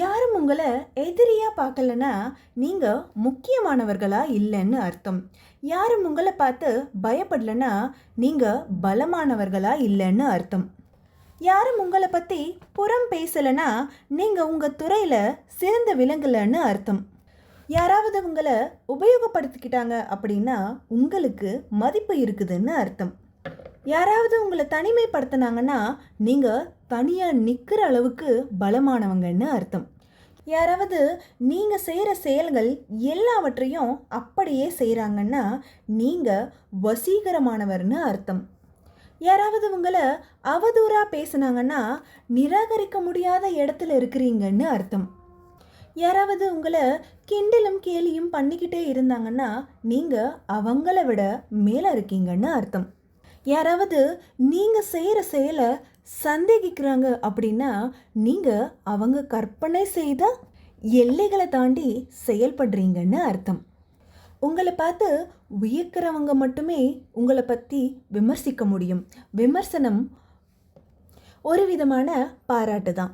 யாரும் உங்களை எதிரியா பார்க்கலன்னா நீங்க முக்கியமானவர்களா இல்லைன்னு அர்த்தம். யாரும் உங்களை பார்த்து பயப்படலன்னா நீங்க பலமானவர்களா இல்லைன்னு அர்த்தம். யாரும் உங்களை பத்தி புறம் பேசலனா நீங்க உங்க துறையில சிறந்து விளங்கலன்னு அர்த்தம். யாராவது உங்களை உபயோகப்படுத்திக்கிட்டாங்க அப்படின்னா உங்களுக்கு மதிப்பு இருக்குதுன்னு அர்த்தம். யாராவது உங்களை தனிமைப்படுத்தினாங்கன்னா நீங்கள் தனியாக நிற்கிற அளவுக்கு பலமானவங்கன்னு அர்த்தம். யாராவது நீங்கள் செய்கிற செயல்கள் எல்லாவற்றையும் அப்படியே செய்கிறாங்கன்னா நீங்கள் வசீகரமானவர்னு அர்த்தம். யாராவது உங்களை அவதூறாக பேசுனாங்கன்னா நிராகரிக்க முடியாத இடத்துல இருக்கிறீங்கன்னு அர்த்தம். யாராவது உங்களை கிண்டலும் கேலியும் பண்ணிக்கிட்டே இருந்தாங்கன்னா நீங்கள் அவங்கள விட மேலே இருக்கீங்கன்னு அர்த்தம். யாராவது நீங்கள் செய்கிற செயலை சந்தேகிக்கிறாங்க அப்படின்னா நீங்கள் அவங்க கற்பனை செய்த எல்லைகளை தாண்டி செயல்படுறீங்கன்னு அர்த்தம். உங்களை பார்த்து வியக்கிறவங்க மட்டுமே உங்களை பற்றி விமர்சிக்க முடியும். விமர்சனம் ஒரு விதமான பாராட்டு தான்.